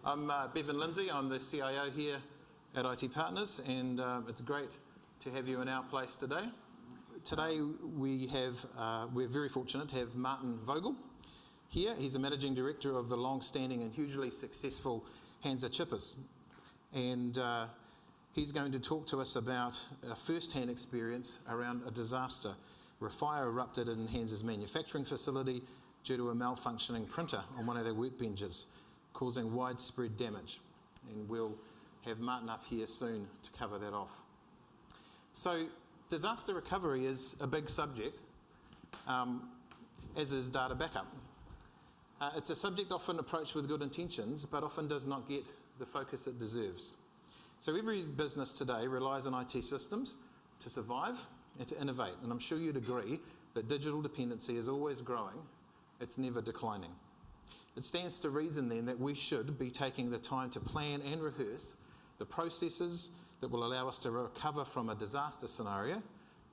I'm Bevan Lindsay. I'm the CIO here at IT Partners, and it's great to have you in our place today. Today we're very fortunate to have Martin Vogel here. He's a Managing Director of the long-standing and hugely successful Hansa Chippers, and he's going to talk to us about a first-hand experience around a disaster where a fire erupted in Hansa's manufacturing facility due to a malfunctioning printer on one of their workbenches, causing widespread damage. And we'll have Martin up here soon to cover that off. So disaster recovery is a big subject, as is data backup. It's a subject often approached with good intentions, but often does not get the focus it deserves. So every business today relies on IT systems to survive and to innovate. And I'm sure you'd agree that digital dependency is always growing. It's never declining. It stands to reason then that we should be taking the time to plan and rehearse the processes that will allow us to recover from a disaster scenario,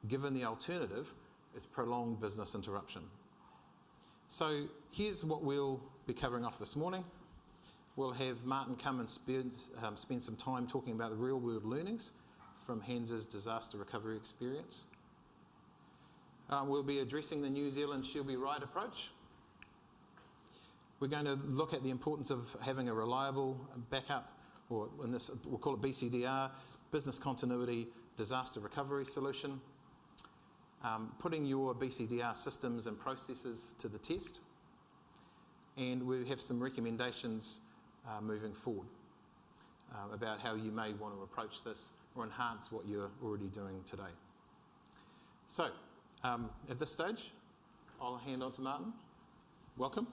given the alternative is prolonged business interruption. So here's what we'll be covering off this morning. We'll have Martin come and spend some time talking about the real-world learnings from Hansa's disaster recovery experience. We'll be addressing the New Zealand She'll Be Right approach. We're going to look at the importance of having a reliable backup, or in this, we'll call it BCDR, business continuity disaster recovery solution, putting your BCDR systems and processes to the test, and we have some recommendations moving forward about how you may want to approach this or enhance what you're already doing today. So, at this stage, I'll hand on to Martin. Welcome.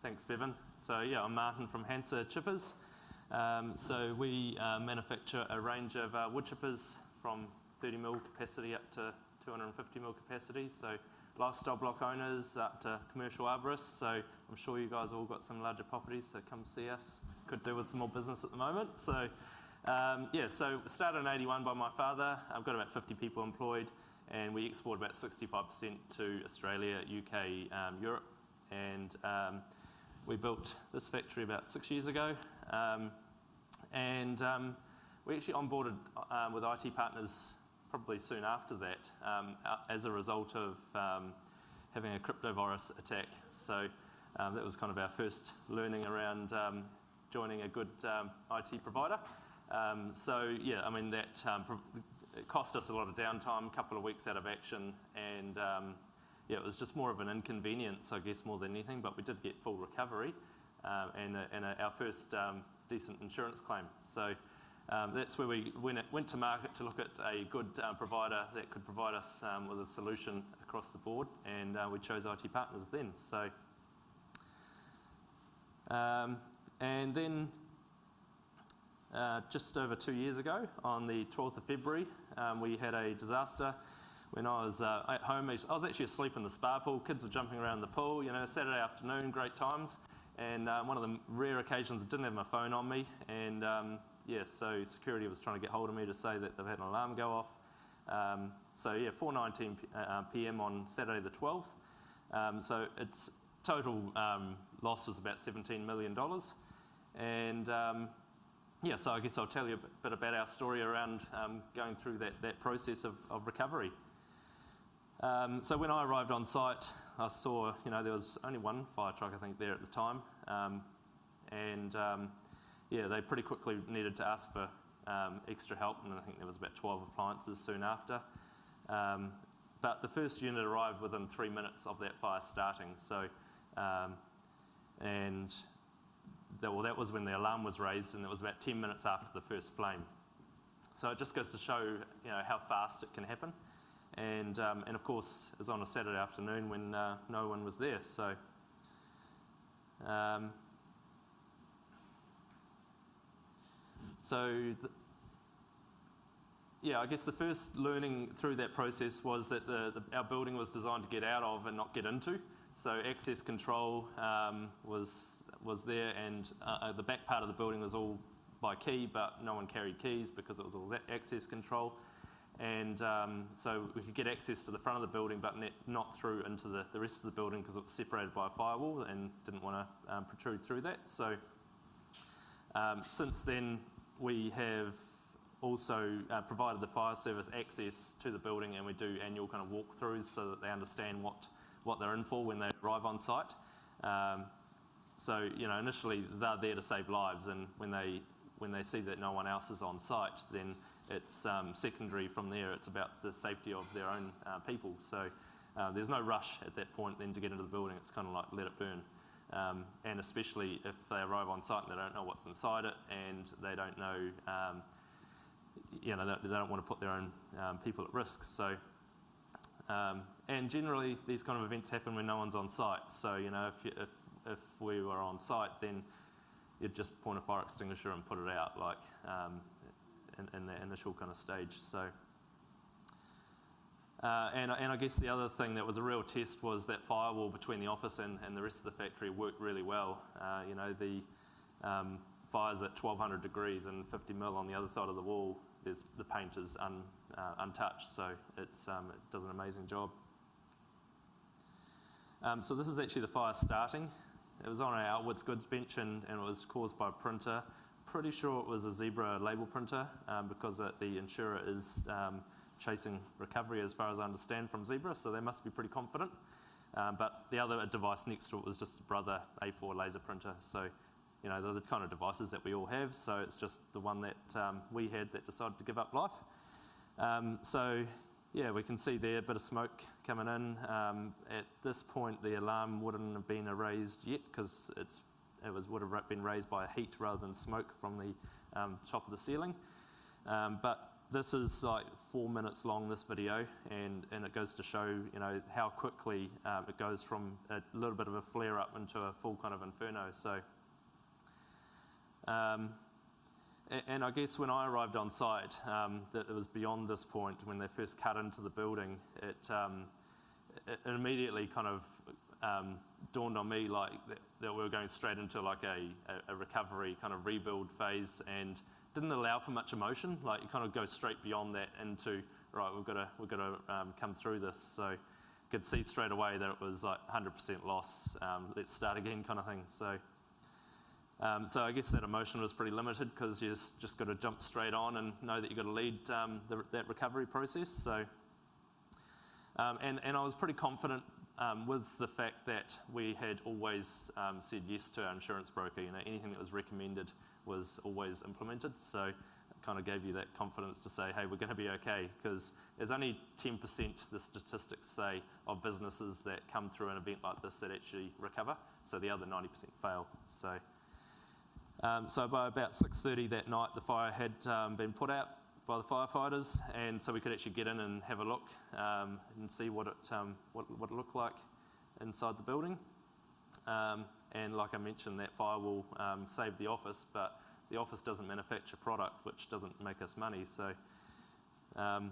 Thanks, Bevan. So yeah, I'm Martin from Hansa Chippers. So we manufacture a range of wood chippers from 30mm capacity up to 250mm capacity. So lifestyle block owners up to commercial arborists. So I'm sure you guys all got some larger properties, so come see us. Could do with some more business at the moment. So yeah, so started in '81 by my father. I've got about 50 people employed, and we export about 65% to Australia, UK, Europe, and we built this factory about 6 years ago, and we actually onboarded with IT Partners probably soon after that as a result of having a crypto virus attack. So that was kind of our first learning around joining a good IT provider. So yeah, I mean that it cost us a lot of downtime, a couple of weeks out of action, and yeah, it was just more of an inconvenience, I guess, more than anything, but we did get full recovery and our first decent insurance claim. So that's where we went to market to look at a good provider that could provide us with a solution across the board, and we chose IT Partners then. So, and then just over 2 years ago, on the 12th of February, we had a disaster. When I was at home, I was actually asleep in the spa pool. Kids were jumping around the pool, you know, Saturday afternoon, great times. And one of the rare occasions I didn't have my phone on me. And yeah, so security was trying to get hold of me to say that they've had an alarm go off. So yeah, 4:19 p.m. on Saturday the 12th. So its total loss was about $17 million. And yeah, so I guess I'll tell you a bit about our story around going through that process of recovery. So when I arrived on site, I saw, you know, there was only one fire truck, I think, there at the time. Yeah, they pretty quickly needed to ask for extra help, and I think there was about 12 appliances soon after. But the first unit arrived within 3 minutes of that fire starting. So, and that was when the alarm was raised, and it was about 10 minutes after the first flame. So it just goes to show, you know, how fast it can happen. And of course, it was on a Saturday afternoon when no one was there. So, yeah, I guess the first learning through that process was that our building was designed to get out of and not get into. So access control was there, and the back part of the building was all by key, but no one carried keys because it was all access control. And so we could get access to the front of the building, but not through into the rest of the building because it was separated by a firewall and didn't want to protrude through that. So since then, we have also provided the fire service access to the building, and we do annual kind of walkthroughs so that they understand what they're in for when they arrive on site. So initially they're there to save lives, and when they see that no one else is on site, then it's secondary from there. It's about the safety of their own people. So there's no rush at that point then to get into the building. It's kind of like let it burn. And especially if they arrive on site and they don't know what's inside it, and they don't know, they don't want to put their own people at risk. So, and generally these kind of events happen when no one's on site. So if we were on site, then you'd just point a fire extinguisher and put it out, like in the initial kind of stage. So, and I guess the other thing that was a real test was that firewall between the office and the rest of the factory worked really well. The fire's at 1200 degrees and 50 mil on the other side of the wall. The paint is untouched, so it does an amazing job. So this is actually the fire starting. It was on our outwards goods bench, and it was caused by a printer. Pretty sure it was a Zebra label printer because the insurer is chasing recovery, as far as I understand, from Zebra, so they must be pretty confident. But the other device next to it was just a Brother A4 laser printer. So, they're the kind of devices that we all have, so it's just the one that we had that decided to give up life. So, yeah, we can see there a bit of smoke coming in. At this point, the alarm wouldn't have been erased yet because would have been raised by heat rather than smoke from the top of the ceiling. But this is like 4 minutes long, this video, and it goes to show, how quickly it goes from a little bit of a flare up into a full kind of inferno. So, and I guess when I arrived on site, that it was beyond this point when they first cut into the building. It immediately kind of dawned on me like that we were going straight into like a recovery kind of rebuild phase, and didn't allow for much emotion. Like you kind of go straight beyond that into right, we've got to come through this. So could see straight away that it was like 100% loss. Let's start again kind of thing. So. So I guess that emotion was pretty limited because you just got to jump straight on and know that you've got to lead that recovery process. So, and I was pretty confident with the fact that we had always said yes to our insurance broker. Anything that was recommended was always implemented. So it kind of gave you that confidence to say, hey, we're going to be okay, because there's only 10%, the statistics say, of businesses that come through an event like this that actually recover. So the other 90% fail. So by about 6:30 that night, the fire had been put out by the firefighters, and so we could actually get in and have a look and see what it looked like inside the building. And like I mentioned, that firewall saved the office, but the office doesn't manufacture product, which doesn't make us money. So, the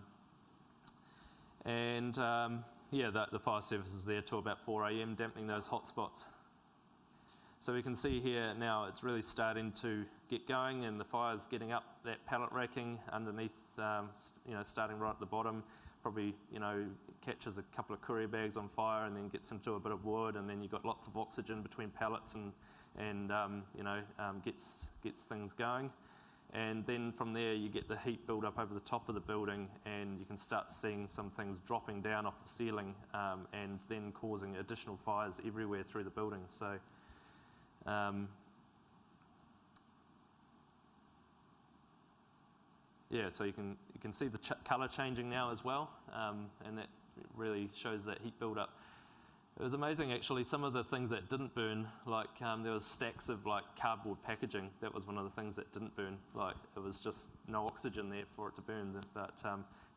fire service was there till about 4 a.m. dampening those hot spots. So we can see here now it's really starting to get going, and the fire's getting up that pallet racking underneath, starting right at the bottom. Probably, catches a couple of courier bags on fire and then gets into a bit of wood, and then you've got lots of oxygen between pallets and gets things going. And then from there you get the heat build up over the top of the building, and you can start seeing some things dropping down off the ceiling and then causing additional fires everywhere through the building. So. So you can see the colour changing now as well, and that really shows that heat build-up. It was amazing actually, some of the things that didn't burn, like there was stacks of like cardboard packaging. That was one of the things that didn't burn. Like it was just no oxygen there for it to burn. But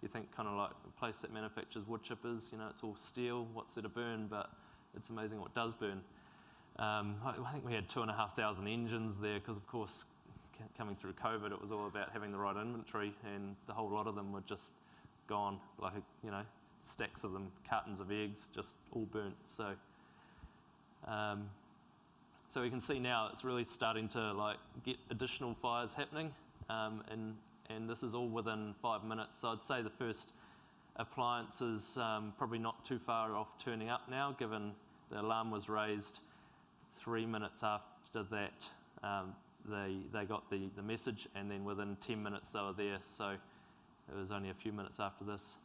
you think kind of like a place that manufactures wood chippers, it's all steel, what's there to burn? But it's amazing what does burn. I think we had 2,500 engines there because, of course, coming through COVID, it was all about having the right inventory, and the whole lot of them were just gone, like, stacks of them, cartons of eggs, just all burnt. So, so we can see now it's really starting to like get additional fires happening, and this is all within 5 minutes. So I'd say the first appliance is probably not too far off turning up now, given the alarm was raised 3 minutes after that. They got the message, and then within 10 minutes they were there, so it was only a few minutes after this.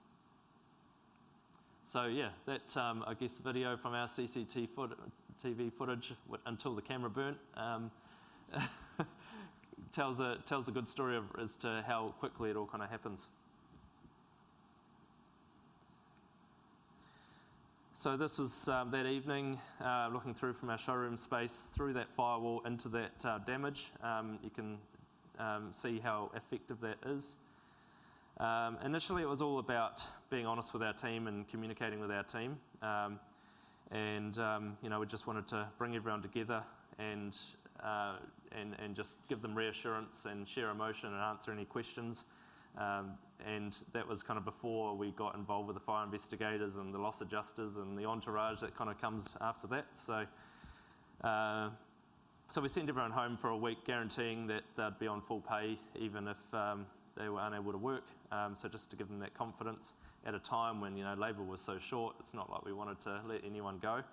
So yeah, that I guess video from our CCTV footage until the camera burnt tells a good story as to how quickly it all kind of happens. So this was that evening, looking through from our showroom space through that firewall into that damage. You can see how effective that is. Initially, it was all about being honest with our team and communicating with our team, we just wanted to bring everyone together and just give them reassurance and share emotion and answer any questions. And that was kind of before we got involved with the fire investigators and the loss adjusters and the entourage that kind of comes after that. So we sent everyone home for a week, guaranteeing that they'd be on full pay even if they were unable to work. So just to give them that confidence at a time when labour was so short, it's not like we wanted to let anyone go.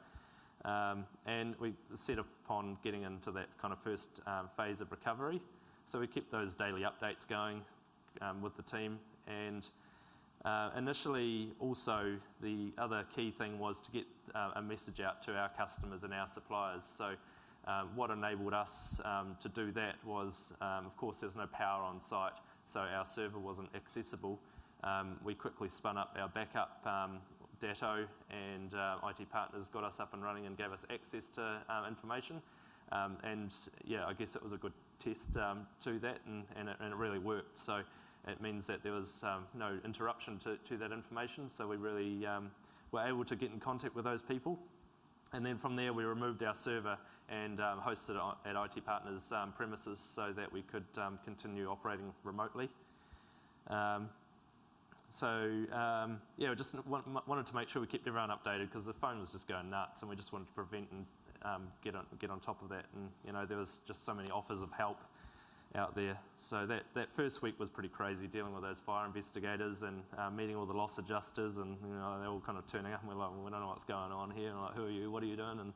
And we set upon getting into that kind of first phase of recovery. So we kept those daily updates going with the team, and initially also the other key thing was to get a message out to our customers and our suppliers. So what enabled us to do that was, of course, there was no power on site, so our server wasn't accessible. We quickly spun up our backup Datto, and IT Partners got us up and running and gave us access to information. And yeah, I guess it was a good test to that, and it really worked. So it means that there was no interruption to that information. So we really were able to get in contact with those people. And then from there, we removed our server and hosted it at IT Partners' premises so that we could continue operating remotely. We just wanted to make sure we kept everyone updated, because the phone was just going nuts, and we just wanted to prevent and get on top of that. And there was just so many offers of help out there. So that first week was pretty crazy, dealing with those fire investigators and meeting all the loss adjusters, and they're all kind of turning up, and we're like, well, we don't know what's going on here. And like, who are you? What are you doing? And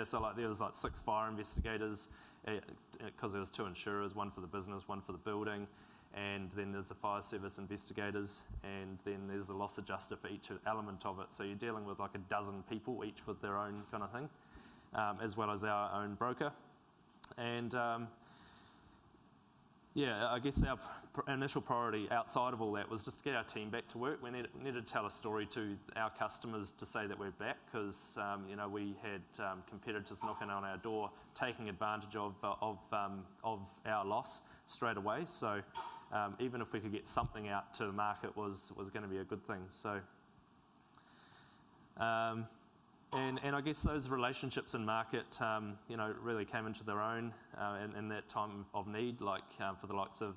so there was 6 fire investigators, because there was 2 insurers, one for the business, one for the building. And then there's the fire service investigators, and then there's the loss adjuster for each element of it. So you're dealing with like a dozen people, each with their own kind of thing, as well as our own broker. And I guess our initial priority outside of all that was just to get our team back to work. We needed to tell a story to our customers to say that we're back, because we had competitors knocking on our door, taking advantage of our loss straight away. So even if we could get something out to the market was going to be a good thing. So and I guess those relationships in market really came into their own in that time of need, like for the likes of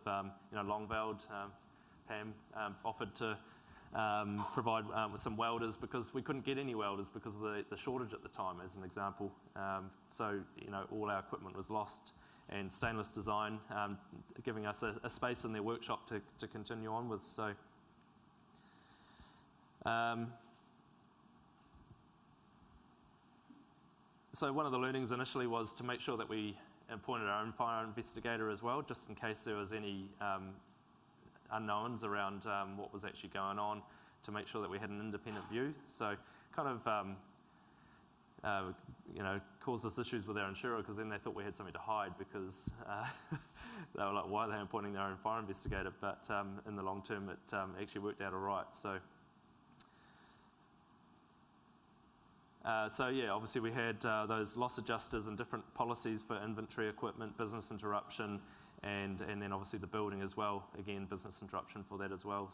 Longveld. Pam offered to provide with some welders, because we couldn't get any welders because of the shortage at the time, as an example. So all our equipment was lost, and Stainless Design giving us a space in their workshop to continue on with. So one of the learnings initially was to make sure that we appointed our own fire investigator as well, just in case there was any unknowns around what was actually going on, to make sure that we had an independent view. So kind of caused us issues with our insurer, because then they thought we had something to hide, because they were like, why are they appointing their own fire investigator? But in the long term, it actually worked out all right. Obviously we had those loss adjusters and different policies for inventory equipment, business interruption, and then obviously the building as well. Again, business interruption for that as well.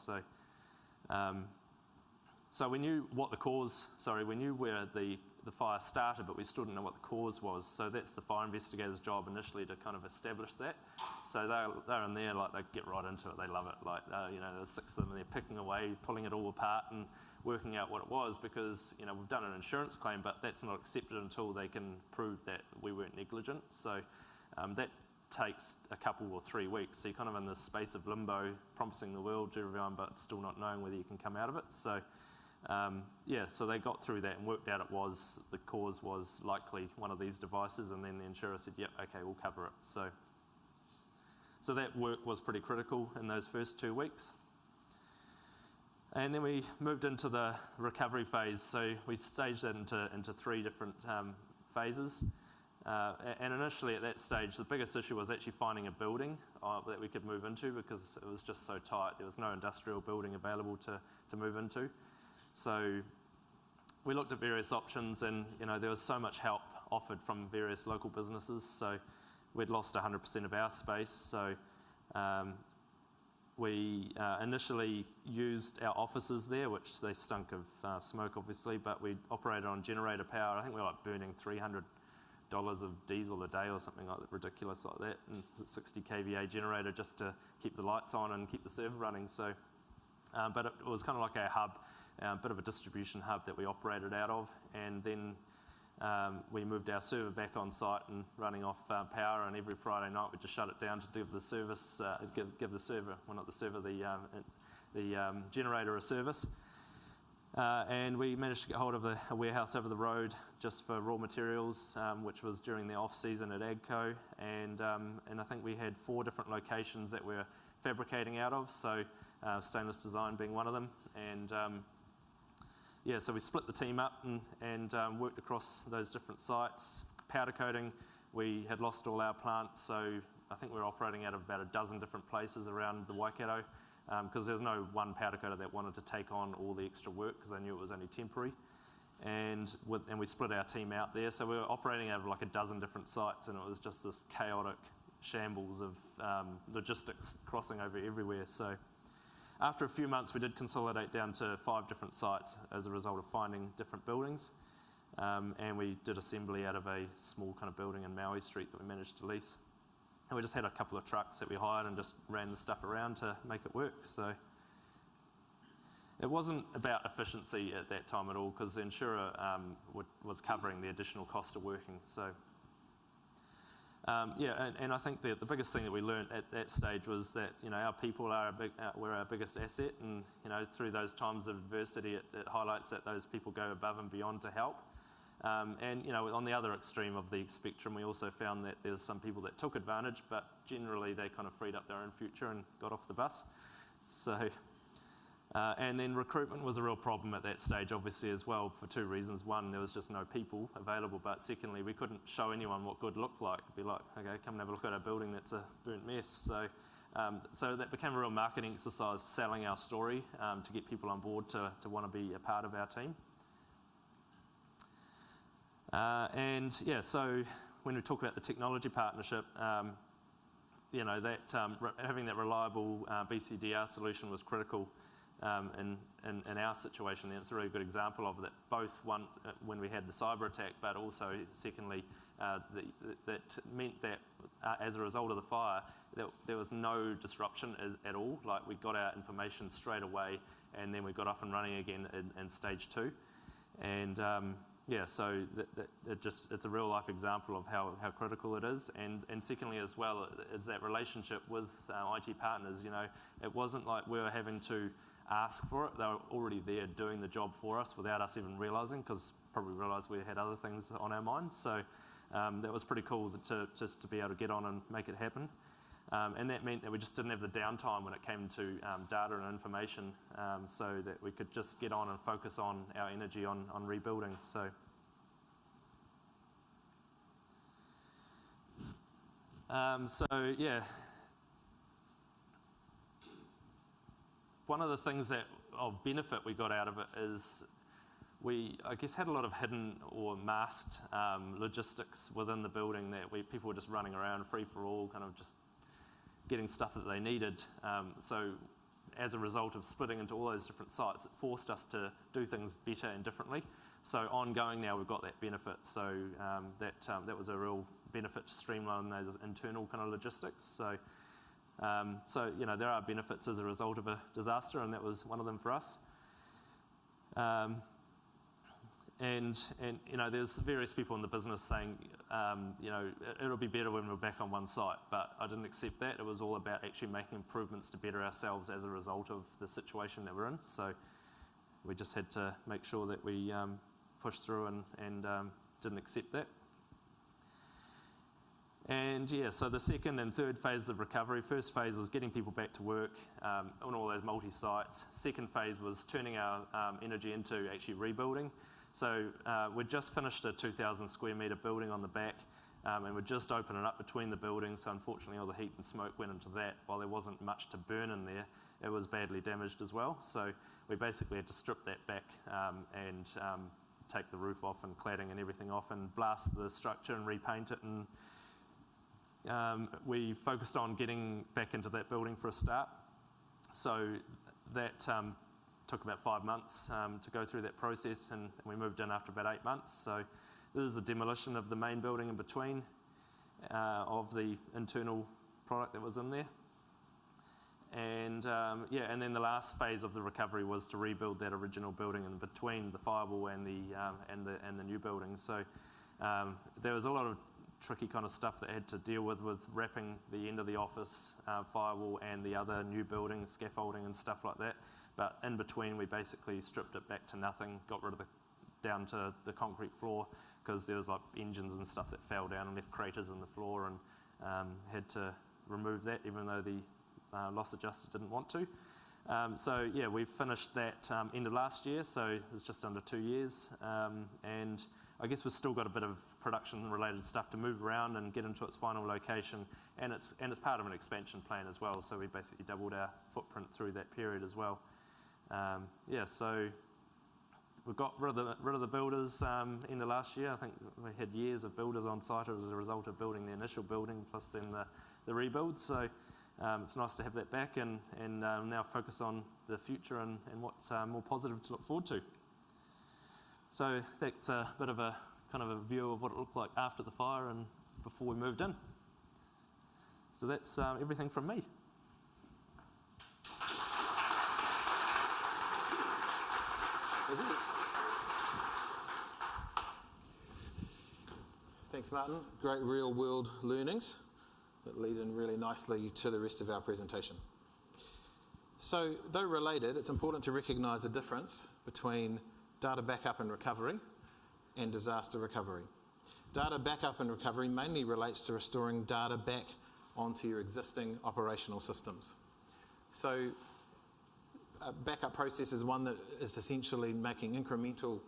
So we knew what the cause. We knew where the fire started, but we still didn't know what the cause was. So that's the fire investigator's job initially, to kind of establish that. So they're in there, like, they get right into it. They love it. Like there's 6 of them, and they're picking away, pulling it all apart, and working out what it was, because we've done an insurance claim, but that's not accepted until they can prove that we weren't negligent. So that takes a couple or 3 weeks. So you're kind of in this space of limbo, promising the world to everyone, but still not knowing whether you can come out of it. So so they got through that and worked out the cause was likely one of these devices, and then the insurer said, yep, okay, we'll cover it. So that work was pretty critical in those first 2 weeks. And then we moved into the recovery phase. So we staged that into 3 different phases. And initially at that stage, the biggest issue was actually finding a building that we could move into, because it was just so tight. There was no industrial building available to move into. So we looked at various options, and there was so much help offered from various local businesses. So we'd lost 100% of our space. So we initially used our offices there, which they stunk of smoke, obviously, but we operated on generator power. I think we were like burning $300 of diesel a day or something like that, ridiculous like that, and a 60 kVA generator just to keep the lights on and keep the server running. So, but it was kind of like a hub, a bit of a distribution hub that we operated out of, and then we moved our server back on site and running off power, and every Friday night we just shut it down to give the service, give the server, well not the server, the generator a service. And we managed to get hold of a warehouse over the road just for raw materials, which was during the off-season at AGCO, and I think we had 4 different locations that we're fabricating out of, so Stainless Design being one of them, and so we split the team up and worked across those different sites. Powder coating, we had lost all our plant, so I think we were operating out of about a dozen different places around the Waikato, because there was no one powder coater that wanted to take on all the extra work, because they knew it was only temporary. And we split our team out there, so we were operating out of like a dozen different sites, and it was just this chaotic shambles of logistics crossing over everywhere. So after a few months, we did consolidate down to 5 different sites as a result of finding different buildings, and we did assembly out of a small kind of building in Maui Street that we managed to lease. And we just had a couple of trucks that we hired and just ran the stuff around to make it work. So it wasn't about efficiency at that time at all, because the insurer was covering the additional cost of working. So and I think the biggest thing that we learned at that stage was that our people are were our biggest asset, and through those times of adversity, it highlights that those people go above and beyond to help. And on the other extreme of the spectrum, we also found that there's some people that took advantage, but generally they kind of freed up their own future and got off the bus. So, and then recruitment was a real problem at that stage, obviously, as well, for 2 reasons. One, there was just no people available, but secondly, we couldn't show anyone what good looked like. It'd be like, okay, come and have a look at our building that's a burnt mess. So, so that became a real marketing exercise, selling our story to get people on board to want to be a part of our team. So when we talk about the technology partnership, having that reliable BCDR solution was critical in our situation. And it's a really good example of that, both one when we had the cyber attack, but also secondly, that meant that as a result of the fire, there was no disruption at all. Like, we got our information straight away, and then we got up and running again in stage 2. And so it's a real life example of how critical it is, and secondly as well is that relationship with IT partners. It wasn't like we were having to ask for it; they were already there doing the job for us without us even realising, because probably realised we had other things on our minds. So that was pretty cool to be able to get on and make it happen. And that meant that we just didn't have the downtime when it came to data and information, so that we could just get on and focus on our energy on rebuilding. So, one of the things of benefit we got out of it is we, I guess, had a lot of hidden or masked logistics within the building that people were just running around free for all, kind of just getting stuff that they needed. So as a result of splitting into all those different sites, it forced us to do things better and differently. So ongoing now, we've got that benefit. So that was a real benefit to streamline those internal kind of logistics. So there are benefits as a result of a disaster, and that was one of them for us. and you know, there's various people in the business saying, you know, it'll be better when we're back on one site, but I didn't accept that. It was all about actually making improvements to better ourselves as a result of the situation that we're in. So we just had to make sure that we pushed through and didn't accept that. And yeah, so the second and third phases of recovery. First phase was getting people back to work on all those multi-sites. Second phase was turning our energy into actually rebuilding. So we'd just finished a 2,000 square metre building on the back, and we'd just opened it up between the buildings. So unfortunately, all the heat and smoke went into that. While there wasn't much to burn in there, it was badly damaged as well. So we basically had to strip that back and take the roof off and cladding and everything off and blast the structure and repaint it. And we focused on getting back into that building for a start. So that took about 5 months to go through that process, and we moved in after about 8 months. So this is the demolition of the main building in between of the internal product that was in there. And yeah, and then the last phase of the recovery was to rebuild that original building in between the firewall and the new building. So there was a lot of tricky kind of stuff that I had to deal with wrapping the end of the office firewall and the other new building, scaffolding and stuff like that. But in between, we basically stripped it back to nothing, got rid of down to the concrete floor, because there was like engines and stuff that fell down and left craters in the floor, and had to remove that, even though the loss adjuster didn't want to. So yeah, we finished that end of last year, so it was just under 2 years, and I guess we've still got a bit of production-related stuff to move around and get into its final location, and it's part of an expansion plan as well. So we basically doubled our footprint through that period as well. Yeah, so we got rid of the builders in the last year. I think we had years of builders on site as a result of building the initial building plus then the rebuild. So it's nice to have that back and now focus on the future and what's more positive to look forward to. So that's a bit of a kind of a view of what it looked like after the fire and before we moved in. So that's everything from me. Thanks, Martin. Great real-world learnings that lead in really nicely to the rest of our presentation. So, though related, it's important to recognise the difference between data backup and recovery and disaster recovery. Data backup and recovery mainly relates to restoring data back onto your existing operational systems. So, a backup process is one that is essentially making incremental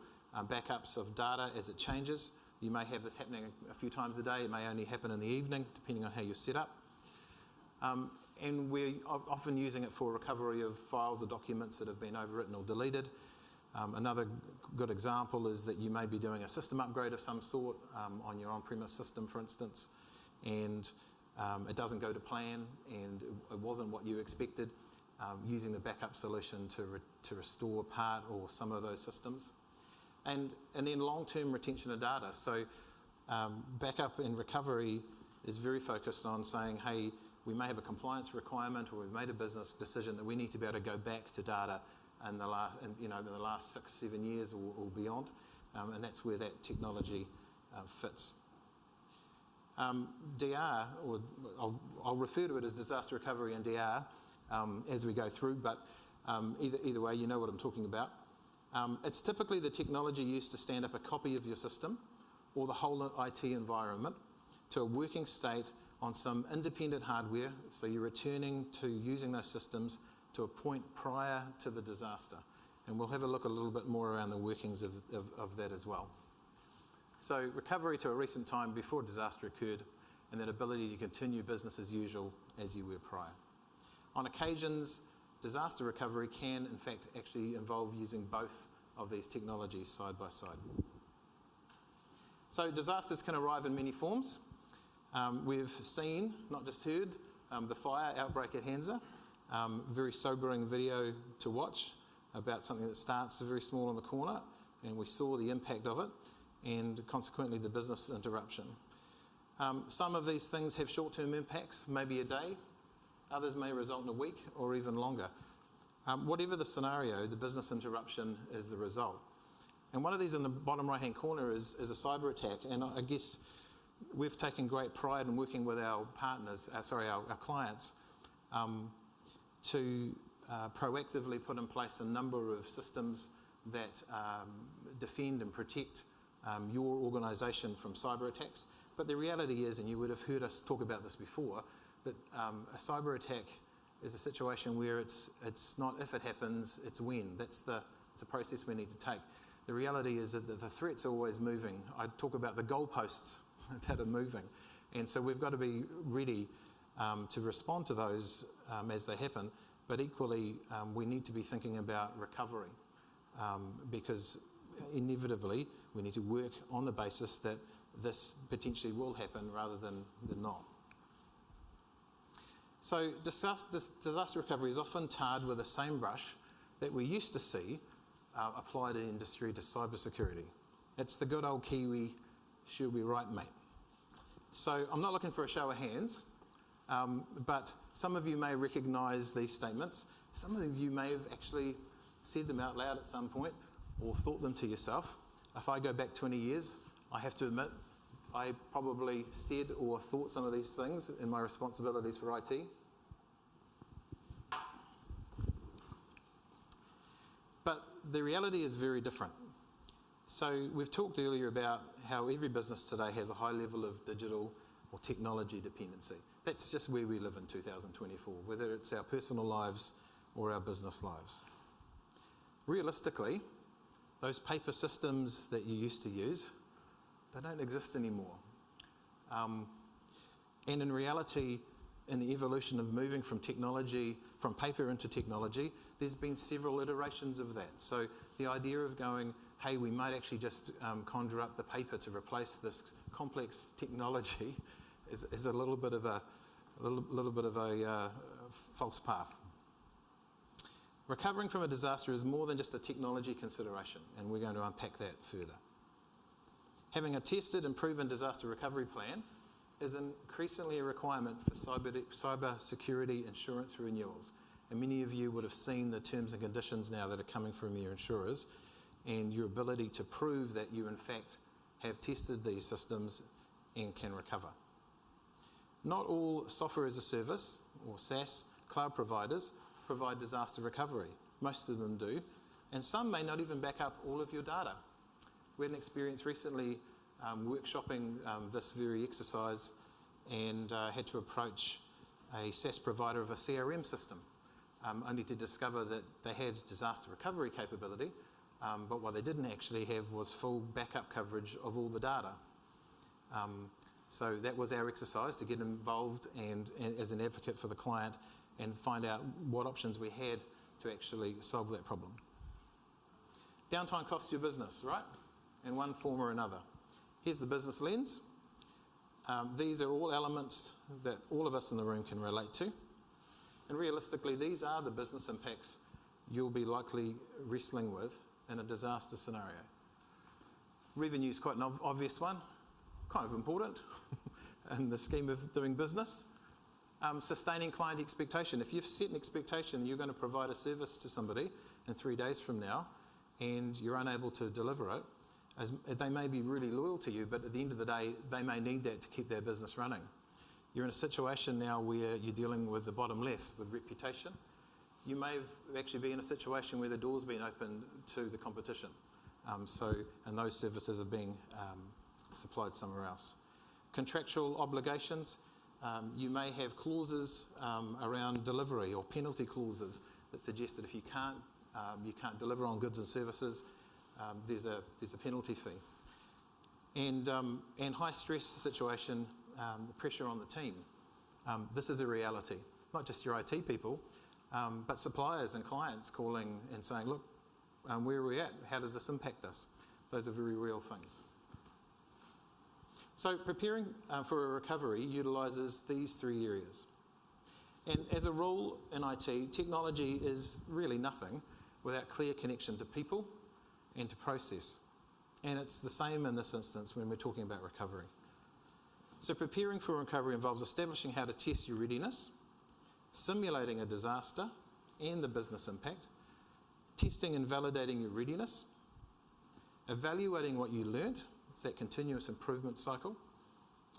backups of data as it changes. You may have this happening a few times a day. It may only happen in the evening, depending on how you're set up. And we're often using it for recovery of files or documents that have been overwritten or deleted. Another good example is that you may be doing a system upgrade of some sort on your on-premise system, for instance, and it doesn't go to plan and it wasn't what you expected. Using the backup solution to restore part or some of those systems. And then long-term retention of data. So backup and recovery is very focused on saying, hey, we may have a compliance requirement or we've made a business decision that we need to be able to go back to data in the last 6-7 years or beyond. And that's where that technology fits. DR, or I'll refer to it as disaster recovery and DR, as we go through, but either way, you know what I'm talking about. It's typically the technology used to stand up a copy of your system or the whole IT environment to a working state on some independent hardware, so you're returning to using those systems to a point prior to the disaster. And we'll have a look a little bit more around the workings of that as well. So recovery to a recent time before disaster occurred, and that ability to continue business as usual as you were prior. On occasions, disaster recovery can, in fact, actually involve using both of these technologies side by side. So disasters can arrive in many forms. We've seen, not just heard, the fire outbreak at Hansa. Very sobering video to watch about something that starts very small in the corner, and we saw the impact of it, and consequently the business interruption. Some of these things have short-term impacts, maybe a day. Others may result in a week or even longer. Whatever the scenario, the business interruption is the result. And one of these in the bottom right-hand corner is a cyber attack. And I guess we've taken great pride in working with our partners, our clients, to proactively put in place a number of systems that defend and protect your organisation from cyber attacks. But the reality is, and you would have heard us talk about this before, that a cyber attack is a situation where it's not if it happens, it's when. It's a process we need to take. The reality is that the threats are always moving. I talk about the goalposts that are moving. And so we've got to be ready to respond to those as they happen. But equally, we need to be thinking about recovery because inevitably we need to work on the basis that this potentially will happen rather than not. So disaster recovery is often tarred with the same brush that we used to see applied in industry to cybersecurity. It's the good old Kiwi, she'll be right, mate. So I'm not looking for a show of hands, but some of you may recognise these statements. Some of you may have actually said them out loud at some point or thought them to yourself. If I go back 20 years, I have to admit, I probably said or thought some of these things in my responsibilities for IT. But the reality is very different. So we've talked earlier about how every business today has a high level of digital or technology dependency. That's just where we live in 2024, whether it's our personal lives or our business lives. Realistically, those paper systems that you used to use, they don't exist anymore. And in reality, in the evolution of moving from technology, from paper into technology, there's been several iterations of that. So the idea of going, hey, we might actually just conjure up the paper to replace this complex technology is a little bit of a false path. Recovering from a disaster is more than just a technology consideration, and we're going to unpack that further. Having a tested and proven disaster recovery plan is increasingly a requirement for cyber security insurance renewals. And many of you would have seen the terms and conditions now that are coming from your insurers and your ability to prove that you in fact have tested these systems and can recover. Not all software as a service or SaaS cloud providers provide disaster recovery. Most of them do, and some may not even back up all of your data. We had an experience recently workshopping this very exercise and had to approach a SaaS provider of a CRM system, only to discover that they had disaster recovery capability, but what they didn't actually have was full backup coverage of all the data. So that was our exercise, to get involved and as an advocate for the client and find out what options we had to actually solve that problem. Downtime costs your business, right? In one form or another. Here's the business lens. These are all elements that all of us in the room can relate to. And realistically, these are the business impacts you'll be likely wrestling with in a disaster scenario. Revenue is quite an obvious one, kind of important in the scheme of doing business. Sustaining client expectation. If you've set an expectation you're going to provide a service to somebody in 3 days from now and you're unable to deliver it, they may be really loyal to you, but at the end of the day, they may need that to keep their business running. You're in a situation now where you're dealing with the bottom left, with reputation. You may have actually been in a situation where the door's been opened to the competition. And those services are being supplied somewhere else. Contractual obligations. You may have clauses around delivery or penalty clauses that suggest that if you can't deliver on goods and services, there's a penalty fee. And high stress situation, the pressure on the team. This is a reality. Not just your IT people, but suppliers and clients calling and saying, look, where are we at? How does this impact us? Those are very real things. So preparing for a recovery utilises these 3 areas. And as a rule in IT, technology is really nothing without clear connection to people and to process. And it's the same in this instance when we're talking about recovery. So preparing for recovery involves establishing how to test your readiness, simulating a disaster and the business impact, testing and validating your readiness, evaluating what you learned, it's that continuous improvement cycle,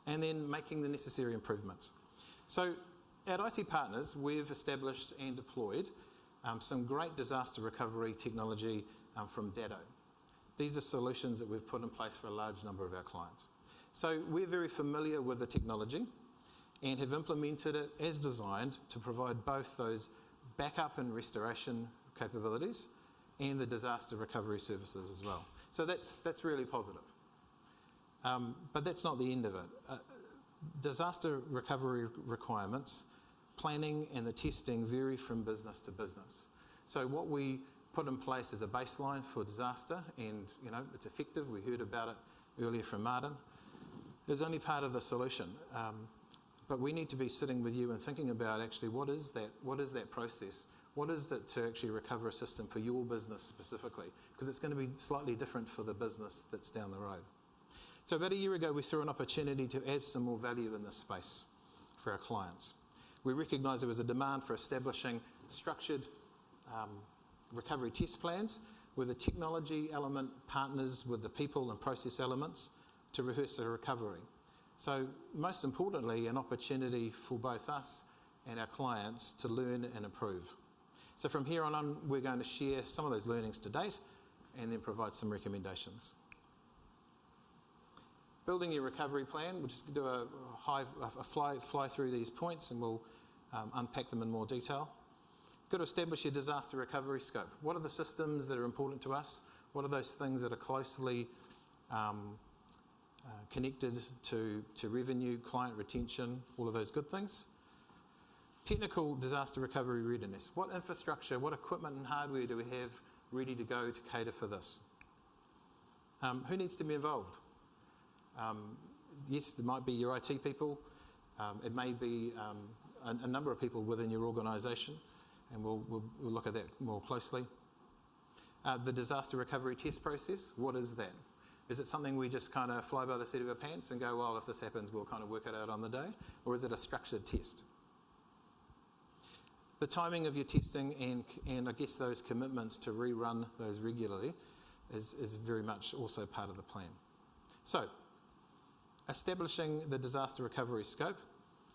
and then making the necessary improvements. So at IT Partners, we've established and deployed some great disaster recovery technology from Datto. These are solutions that we've put in place for a large number of our clients. So we're very familiar with the technology and have implemented it as designed to provide both those backup and restoration capabilities and the disaster recovery services as well. So that's really positive. But that's not the end of it. Disaster recovery requirements, planning and the testing vary from business to business. So what we put in place as a baseline for disaster, and it's effective, we heard about it earlier from Martin, is only part of the solution. But we need to be sitting with you and thinking about actually what is that process? What is it to actually recover a system for your business specifically? Because it's going to be slightly different for the business that's down the road. So about a year ago, we saw an opportunity to add some more value in this space for our clients. We recognised there was a demand for establishing structured recovery test plans where the technology element partners with the people and process elements to rehearse a recovery. So most importantly, an opportunity for both us and our clients to learn and improve. So from here on, we're going to share some of those learnings to date and then provide some recommendations. Building your recovery plan, we'll just do a fly through these points and we'll unpack them in more detail. You've got to establish your disaster recovery scope. What are the systems that are important to us? What are those things that are closely connected to revenue, client retention, all of those good things? Technical disaster recovery readiness. What infrastructure, what equipment and hardware do we have ready to go to cater for this? Who needs to be involved? Yes, there might be your IT people. It may be a number of people within your organisation, and we'll look at that more closely. The disaster recovery test process, what is that? Is it something we just kind of fly by the seat of our pants and go, well, if this happens, we'll kind of work it out on the day? Or is it a structured test? The timing of your testing and I guess those commitments to rerun those regularly is very much also part of the plan. So, establishing the disaster recovery scope,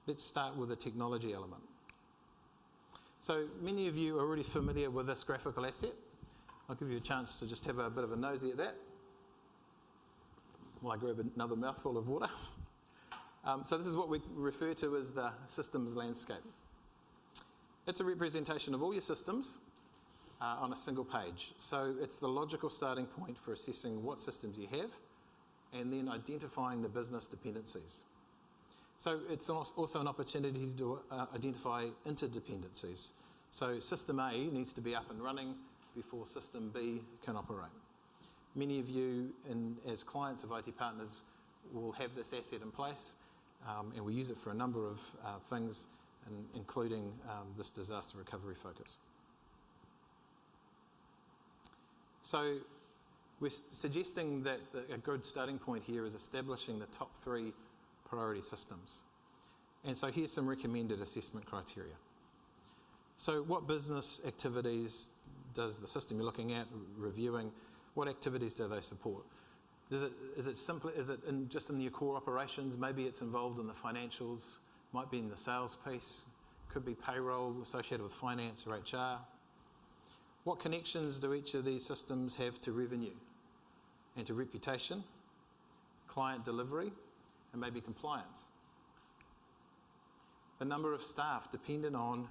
let's start with the technology element. So many of you are already familiar with this graphical asset. I'll give you a chance to just have a bit of a nosy at that while I grab another mouthful of water. So this is what we refer to as the systems landscape. It's a representation of all your systems on a single page. So it's the logical starting point for assessing what systems you have and then identifying the business dependencies. So it's also an opportunity to identify interdependencies. So system A needs to be up and running before system B can operate. Many of you, as clients of IT Partners, will have this asset in place, and we use it for a number of things, including this disaster recovery focus. So we're suggesting that a good starting point here is establishing the top 3 priority systems. And so here's some recommended assessment criteria. So what business activities does the system you're looking at, reviewing, what activities do they support? Is it just in your core operations? Maybe it's involved in the financials, might be in the sales piece, could be payroll associated with finance or HR. What connections do each of these systems have to revenue and to reputation, client delivery, and maybe compliance? The number of staff dependent on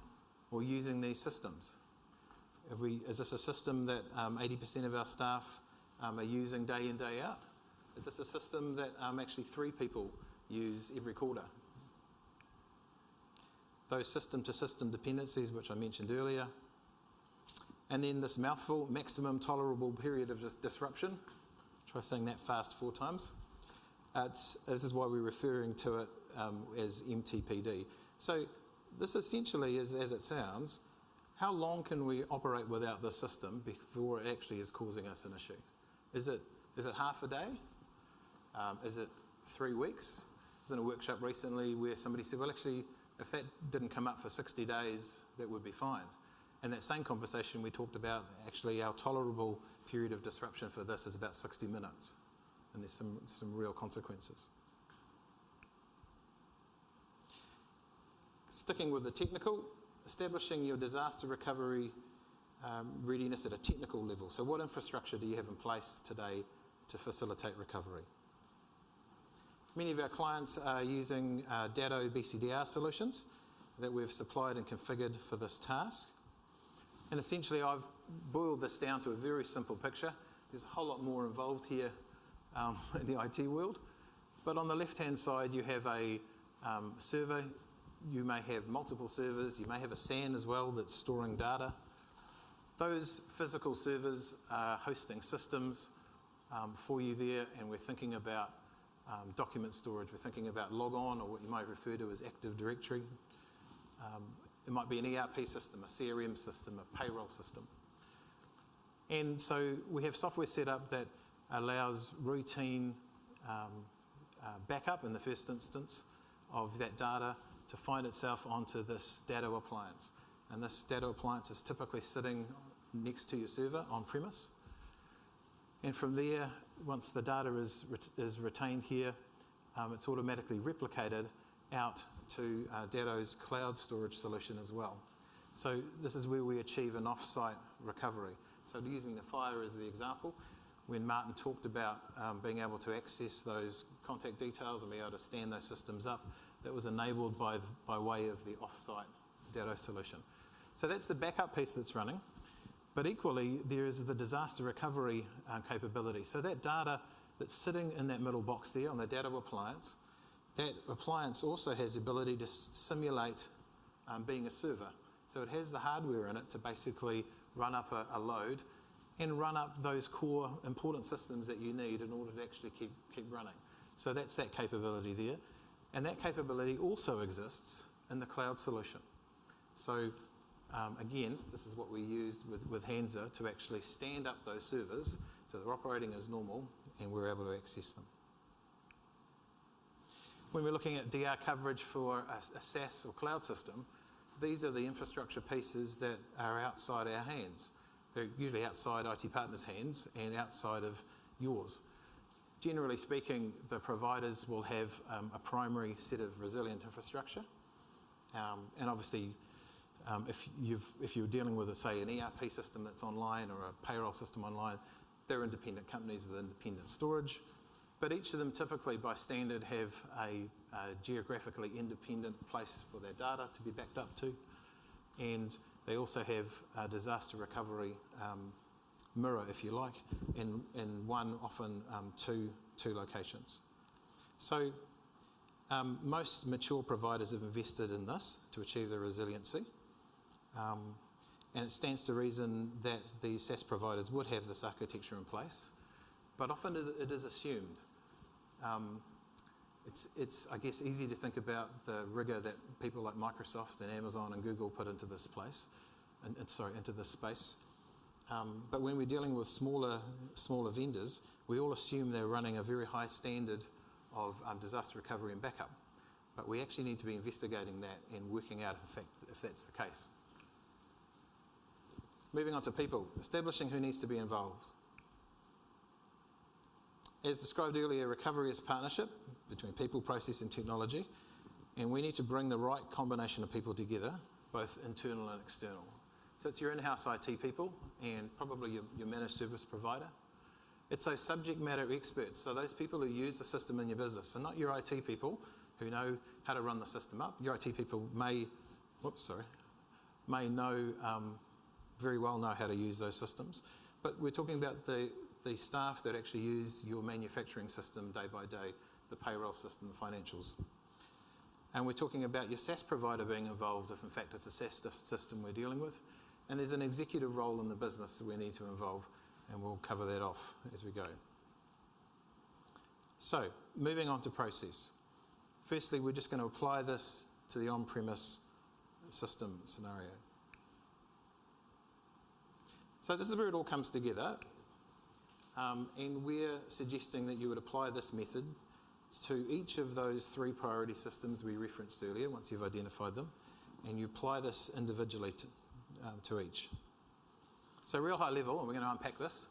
or using these systems. Is this a system that 80% of our staff are using day in, day out? Is this a system that actually 3 people use every quarter? Those system-to-system dependencies, which I mentioned earlier. And then this mouthful, maximum tolerable period of disruption. Try saying that fast 4 times. This is why we're referring to it as MTPD. So this essentially is, as it sounds, how long can we operate without this system before it actually is causing us an issue? Is it half a day? Is it 3 weeks? I was in a workshop recently where somebody said, well, actually, if that didn't come up for 60 days, that would be fine. In that same conversation, we talked about actually our tolerable period of disruption for this is about 60 minutes, and there's some real consequences. Sticking with the technical, establishing your disaster recovery readiness at a technical level. So what infrastructure do you have in place today to facilitate recovery? Many of our clients are using Datto BCDR solutions that we've supplied and configured for this task. And essentially I've boiled this down to a very simple picture. There's a whole lot more involved here in the IT world. But on the left-hand side, you have a server. You may have multiple servers. You may have a SAN as well that's storing data. Those physical servers are hosting systems for you there, and we're thinking about document storage. We're thinking about log-on, or what you might refer to as Active Directory. It might be an ERP system, a CRM system, a payroll system. And so we have software set up that allows routine backup in the first instance of that data to find itself onto this Datto appliance. And this Datto appliance is typically sitting next to your server on premise. And from there, once the data is retained here, it's automatically replicated out to Datto's cloud storage solution as well. So this is where we achieve an off-site recovery. So using the fire as the example, when Martin talked about being able to access those contact details and be able to stand those systems up, that was enabled by way of the off-site Datto solution. So that's the backup piece that's running. But equally, there is the disaster recovery capability. So that data that's sitting in that middle box there on the Datto appliance, that appliance also has the ability to simulate being a server. So it has the hardware in it to basically run up a load and run up those core important systems that you need in order to actually keep running. So that's that capability there. And that capability also exists in the cloud solution. So again, this is what we used with Hansa to actually stand up those servers so they're operating as normal and we're able to access them. When we're looking at DR coverage for a SaaS or cloud system, these are the infrastructure pieces that are outside our hands. They're usually outside IT partners' hands and outside of yours. Generally speaking, the providers will have a primary set of resilient infrastructure. And obviously, if you're dealing with, say, an ERP system that's online or a payroll system online, they're independent companies with independent storage. But each of them typically, by standard, have a geographically independent place for their data to be backed up to. And they also have a disaster recovery mirror, if you like, in one, often two locations. So most mature providers have invested in this to achieve their resiliency. And it stands to reason that the SaaS providers would have this architecture in place, but often it is assumed. It's, I guess, easy to think about the rigor that people like Microsoft and Amazon and Google put into this place, into this space. But when we're dealing with smaller vendors, we all assume they're running a very high standard of disaster recovery and backup. But we actually need to be investigating that and working out, in fact, if that's the case. Moving on to people, establishing who needs to be involved. As described earlier, recovery is a partnership between people, process and technology, and we need to bring the right combination of people together, both internal and external. So it's your in-house IT people and probably your managed service provider. It's those subject matter experts, so those people who use the system in your business, and not your IT people who know how to run the system up. Your IT people may very well know how to use those systems, but we're talking about the staff that actually use your manufacturing system day by day, the payroll system, the financials. And we're talking about your SaaS provider being involved if in fact it's a SaaS system we're dealing with. And there's an executive role in the business that we need to involve, and we'll cover that off as we go. So, moving on to process. Firstly, we're just going to apply this to the on-premise system scenario. So this is where it all comes together. And we're suggesting that you would apply this method to each of those 3 priority systems we referenced earlier, once you've identified them, and you apply this individually to each. So real high level, and we're going to unpack this,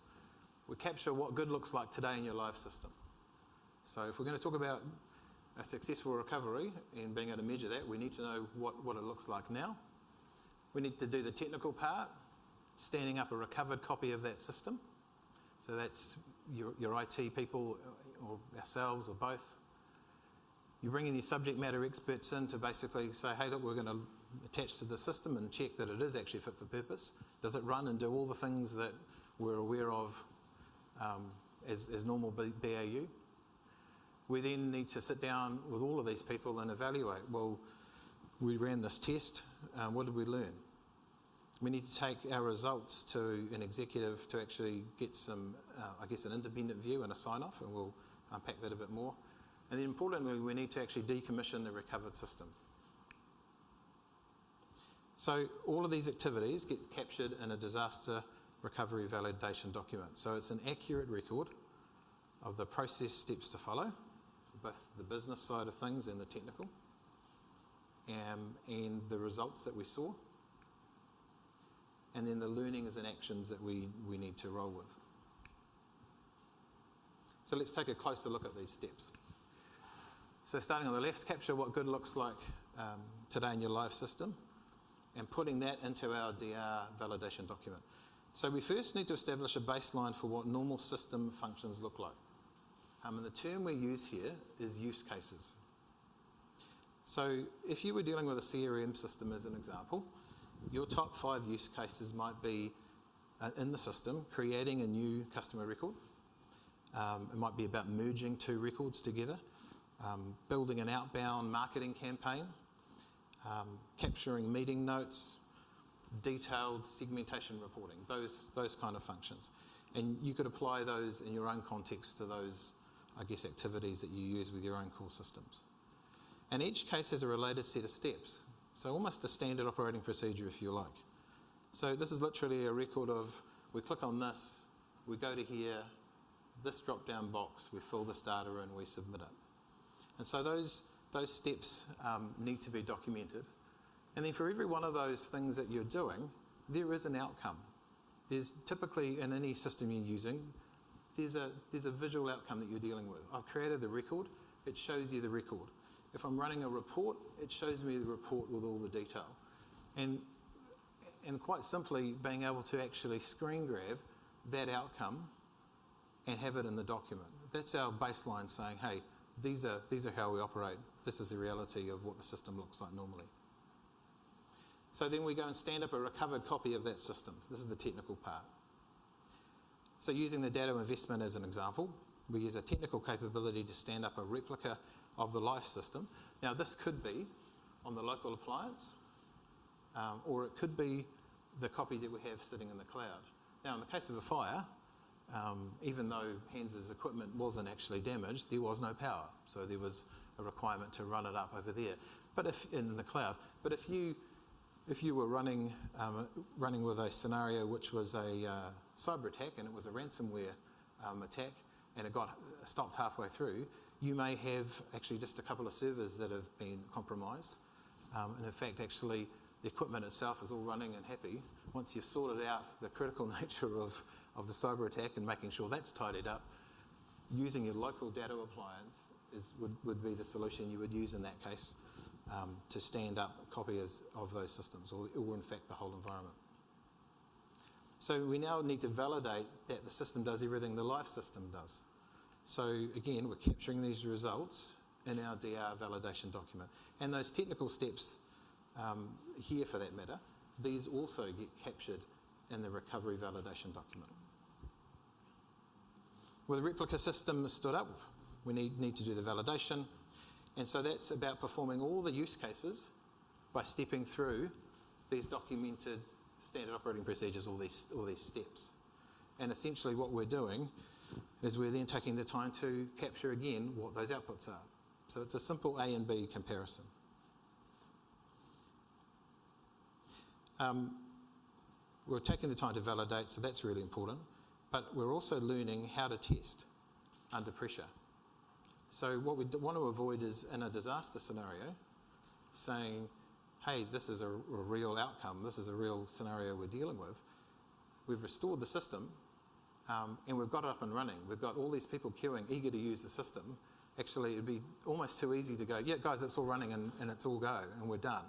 we capture what good looks like today in your live system. So if we're going to talk about a successful recovery and being able to measure that, we need to know what it looks like now. We need to do the technical part, standing up a recovered copy of that system. So that's your IT people or ourselves or both. You're bringing these subject matter experts in to basically say, hey, look, we're going to attach to the system and check that it is actually fit for purpose. Does it run and do all the things that we're aware of as normal BAU? We then need to sit down with all of these people and evaluate, well, we ran this test, what did we learn? We need to take our results to an executive to actually get some, an independent view and a sign-off, and we'll unpack that a bit more. And then importantly, we need to actually decommission the recovered system. So all of these activities get captured in a disaster recovery validation document. So it's an accurate record of the process steps to follow, so both the business side of things and the technical, and the results that we saw, and then the learnings and actions that we need to roll with. So let's take a closer look at these steps. So starting on the left, capture what good looks like today in your live system, and putting that into our DR validation document. So we first need to establish a baseline for what normal system functions look like. And the term we use here is use cases. So if you were dealing with a CRM system as an example, your top 5 use cases might be in the system, creating a new customer record. It might be about merging 2 records together, building an outbound marketing campaign, capturing meeting notes, detailed segmentation reporting, those kind of functions. And you could apply those in your own context to those, activities that you use with your own core systems. And each case has a related set of steps. So almost a standard operating procedure, if you like. So this is literally a record of, we click on this, we go to here, this drop-down box, we fill this data in, we submit it. And so those steps need to be documented. And then for every one of those things that you're doing, there is an outcome. There's typically, in any system you're using, there's a visual outcome that you're dealing with. I've created the record, it shows you the record. If I'm running a report, it shows me the report with all the detail. And quite simply, being able to actually screen grab that outcome and have it in the document. That's our baseline saying, hey, these are how we operate. This is the reality of what the system looks like normally. So then we go and stand up a recovered copy of that system. This is the technical part. So using the data investment as an example, we use a technical capability to stand up a replica of the live system. Now this could be on the local appliance, or it could be the copy that we have sitting in the cloud. Now in the case of a fire, even though Hans's equipment wasn't actually damaged, there was no power. So there was a requirement to run it up over there, but if in the cloud. But if you were running with a scenario which was a cyber attack and it was a ransomware attack and it got stopped halfway through, you may have actually just a couple of servers that have been compromised. And in fact, actually, the equipment itself is all running and happy. Once you've sorted out the critical nature of the cyber attack and making sure that's tidied up, using your local data appliance would be the solution you would use in that case to stand up copies of those systems, or in fact the whole environment. So we now need to validate that the system does everything the live system does. So again, we're capturing these results in our DR validation document. And those technical steps here, for that matter, these also get captured in the recovery validation document. With a replica system stood up, we need to do the validation. And so that's about performing all the use cases by stepping through these documented standard operating procedures, all these steps. And essentially what we're doing is we're then taking the time to capture again what those outputs are. So it's a simple A and B comparison. We're taking the time to validate, so that's really important, but we're also learning how to test under pressure. So what we want to avoid is, in a disaster scenario, saying, hey, this is a real outcome, this is a real scenario we're dealing with. We've restored the system, and we've got it up and running. We've got all these people queuing, eager to use the system. Actually, it'd be almost too easy to go, yeah, guys, it's all running and it's all go, and we're done.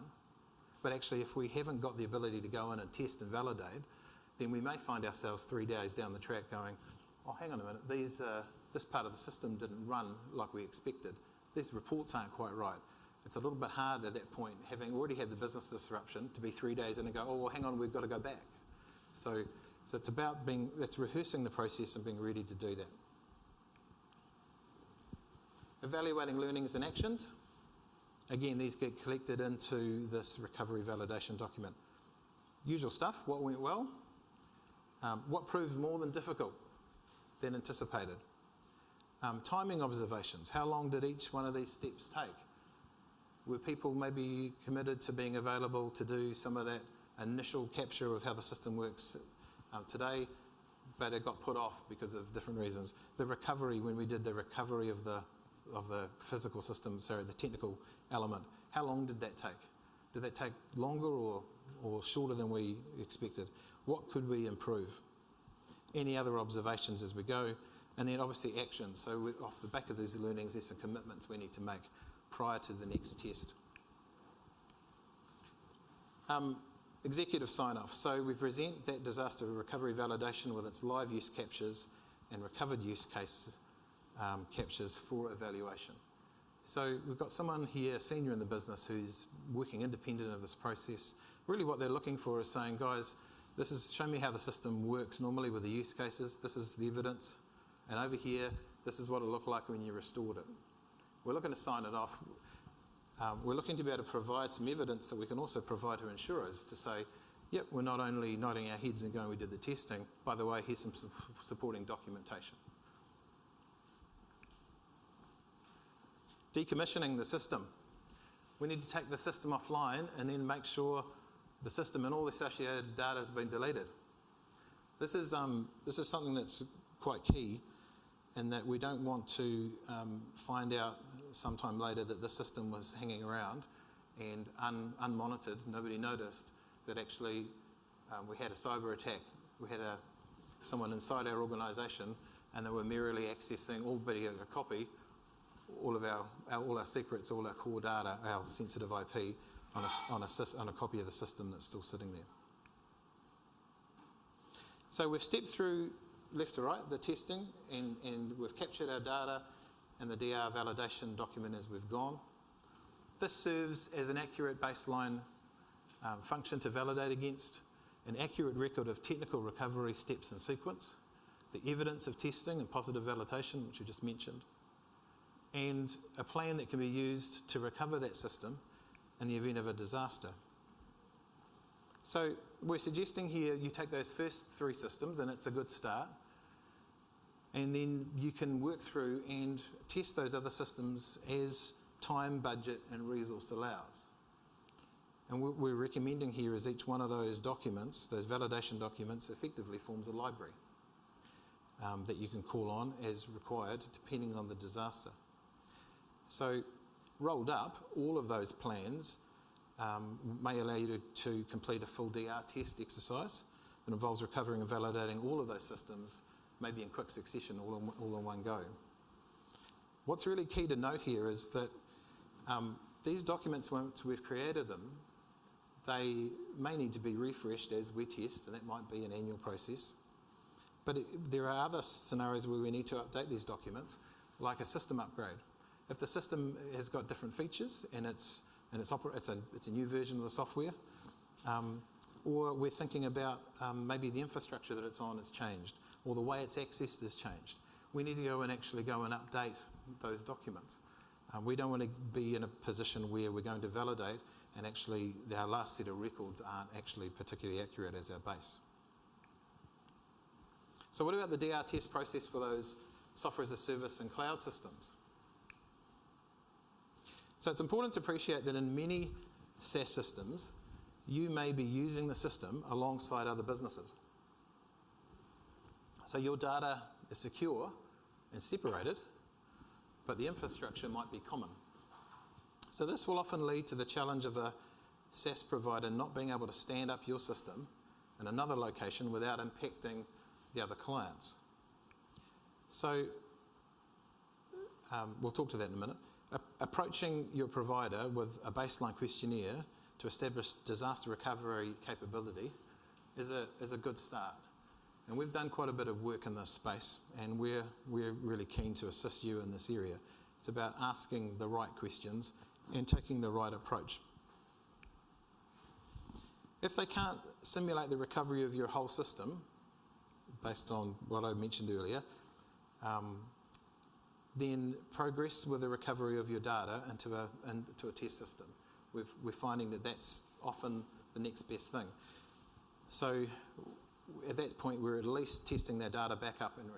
But actually, if we haven't got the ability to go in and test and validate, then we may find ourselves 3 days down the track going, oh, hang on a minute, this part of the system didn't run like we expected. These reports aren't quite right. It's a little bit hard at that point, having already had the business disruption, to be 3 days in and go, oh, well, hang on, we've got to go back. So it's about it's rehearsing the process and being ready to do that. Evaluating learnings and actions. Again, these get collected into this recovery validation document. Usual stuff, what went well, what proved more than difficult than anticipated. Timing observations, how long did each one of these steps take? Were people maybe committed to being available to do some of that initial capture of how the system works today, but it got put off because of different reasons? The recovery, when we did the recovery of the physical system, the technical element, how long did that take? Did that take longer or shorter than we expected? What could we improve? Any other observations as we go? And then obviously actions. So off the back of these learnings, there's some commitments we need to make prior to the next test. Executive sign-off. So we present that disaster recovery validation with its live use captures and recovered use case captures for evaluation. So we've got someone here, senior in the business, who's working independent of this process. Really what they're looking for is saying, guys, show me how the system works normally with the use cases. This is the evidence. And over here, this is what it looked like when you restored it. We're looking to sign it off. We're looking to be able to provide some evidence that we can also provide to insurers to say, yep, we're not only nodding our heads and going, we did the testing. By the way, here's some supporting documentation. Decommissioning the system. We need to take the system offline and then make sure the system and all the associated data has been deleted. This is something that's quite key, in that we don't want to find out sometime later that the system was hanging around and unmonitored, nobody noticed, that actually we had a cyber attack, we had someone inside our organisation, and they were merely accessing, albeit a copy, all our secrets, all our core data, our sensitive IP on a copy of the system that's still sitting there. So we've stepped through left to right the testing, and we've captured our data and the DR validation document as we've gone. This serves as an accurate baseline function to validate against, an accurate record of technical recovery steps and sequence, the evidence of testing and positive validation, which we just mentioned, and a plan that can be used to recover that system in the event of a disaster. So we're suggesting here you take those first 3 systems, and it's a good start, and then you can work through and test those other systems as time, budget and resource allows. And what we're recommending here is each one of those documents, those validation documents, effectively forms a library that you can call on as required depending on the disaster. So rolled up, all of those plans may allow you to complete a full DR test exercise that involves recovering and validating all of those systems, maybe in quick succession, all in one go. What's really key to note here is that these documents, once we've created them, they may need to be refreshed as we test, and that might be an annual process. But there are other scenarios where we need to update these documents, like a system upgrade. If the system has got different features and it's a new version of the software, or we're thinking about maybe the infrastructure that it's on has changed, or the way it's accessed has changed, we need to go and update those documents. We don't want to be in a position where we're going to validate and actually our last set of records aren't actually particularly accurate as our base. So what about the DR test process for those software as a service and cloud systems? So it's important to appreciate that in many SaaS systems, you may be using the system alongside other businesses. So your data is secure and separated, but the infrastructure might be common. So this will often lead to the challenge of a SaaS provider not being able to stand up your system in another location without impacting the other clients. So we'll talk to that in a minute. Approaching your provider with a baseline questionnaire to establish disaster recovery capability is a good start. And we've done quite a bit of work in this space, and we're really keen to assist you in this area. It's about asking the right questions and taking the right approach. If they can't simulate the recovery of your whole system, based on what I mentioned earlier, then progress with the recovery of your data into a test system. We're finding that that's often the next best thing. So at that point, we're at least testing their data backup and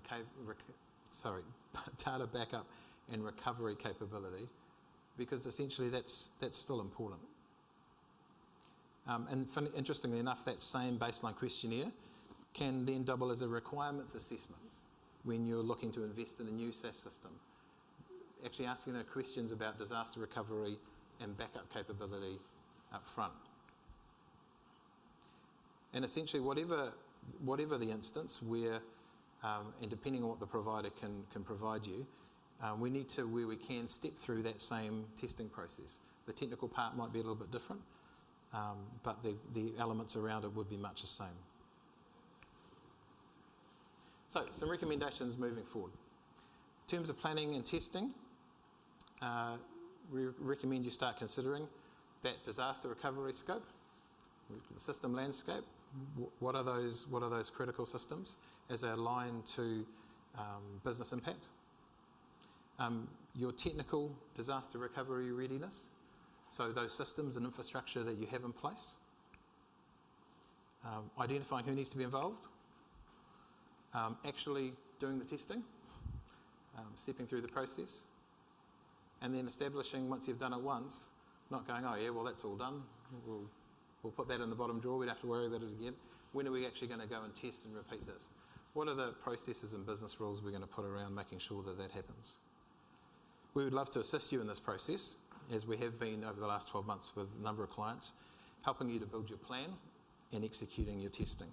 data backup and recovery capability, because essentially that's still important. Interestingly enough, that same baseline questionnaire can then double as a requirements assessment when you're looking to invest in a new SaaS system. Actually asking the questions about disaster recovery and backup capability up front. And essentially whatever the instance where, and depending on what the provider can provide you, we need to, where we can, step through that same testing process. The technical part might be a little bit different, but the elements around it would be much the same. So, some recommendations moving forward. In terms of planning and testing, we recommend you start considering that disaster recovery scope, the system landscape. What are those critical systems as they align to business impact? Your technical disaster recovery readiness, so those systems and infrastructure that you have in place. Identifying who needs to be involved. Actually doing the testing, stepping through the process, and then establishing, once you've done it once, not going, oh yeah, well that's all done, we'll put that in the bottom drawer, we don't have to worry about it again. When are we actually going to go and test and repeat this? What are the processes and business rules we're going to put around making sure that that happens? We would love to assist you in this process, as we have been over the last 12 months with a number of clients, helping you to build your plan and executing your testing.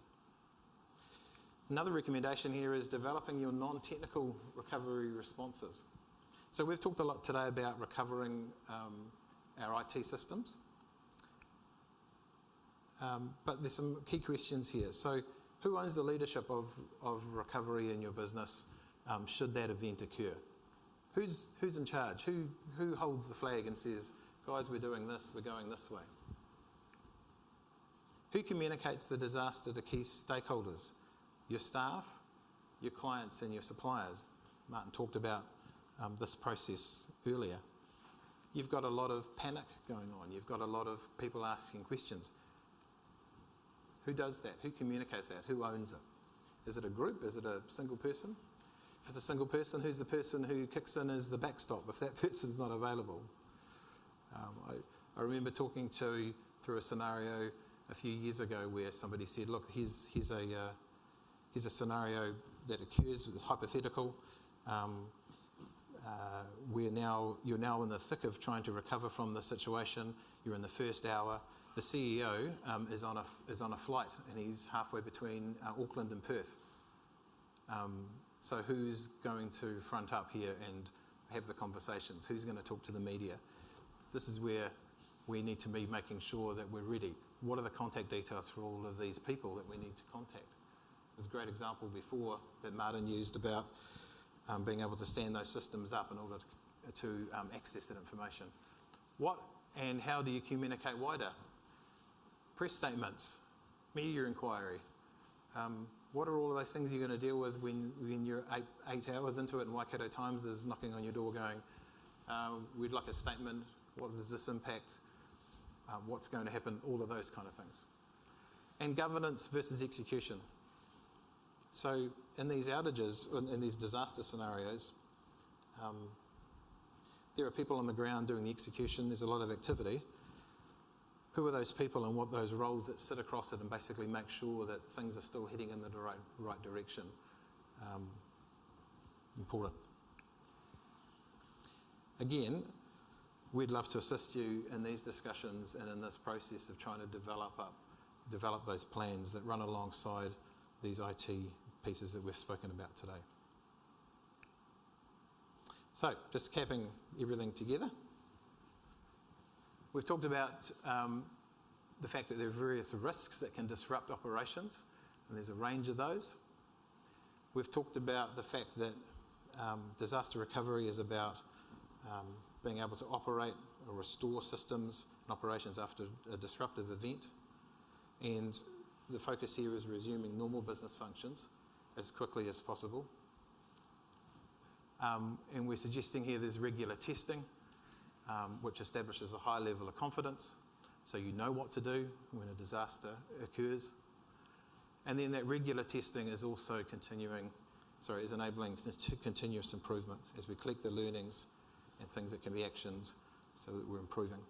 Another recommendation here is developing your non-technical recovery responses. So we've talked a lot today about recovering our IT systems, but there's some key questions here. So who owns the leadership of recovery in your business should that event occur? Who's in charge? Who holds the flag and says, guys, we're doing this, we're going this way? Who communicates the disaster to key stakeholders? Your staff, your clients and your suppliers. Martin talked about this process earlier. You've got a lot of panic going on. You've got a lot of people asking questions. Who does that? Who communicates that? Who owns it? Is it a group? Is it a single person? If it's a single person, who's the person who kicks in as the backstop if that person's not available? I remember talking through a scenario a few years ago where somebody said, look, here's a scenario that occurs, it's hypothetical. You're now in the thick of trying to recover from the situation. You're in the first hour. The CEO is on a flight and he's halfway between Auckland and Perth. So who's going to front up here and have the conversations? Who's going to talk to the media? This is where we need to be making sure that we're ready. What are the contact details for all of these people that we need to contact? There's a great example before that Martin used about being able to stand those systems up in order to access that information. What and how do you communicate wider? Press statements, media inquiry. What are all of those things you're going to deal with when you're eight hours into it and Waikato Times is knocking on your door going, we'd like a statement, what does this impact, what's going to happen, all of those kind of things. And governance versus execution. So in these outages, in these disaster scenarios, there are people on the ground doing the execution, there's a lot of activity. Who are those people and what those roles that sit across it and basically make sure that things are still heading in the right direction? Important. Again, we'd love to assist you in these discussions and in this process of trying to develop those plans that run alongside these IT pieces that we've spoken about today. So, just capping everything together. We've talked about the fact that there are various risks that can disrupt operations, and there's a range of those. We've talked about the fact that disaster recovery is about being able to operate or restore systems and operations after a disruptive event. And the focus here is resuming normal business functions as quickly as possible. And we're suggesting here there's regular testing, which establishes a high level of confidence, so you know what to do when a disaster occurs. And then that regular testing is also is enabling continuous improvement as we collect the learnings and things that can be actioned so that we're improving.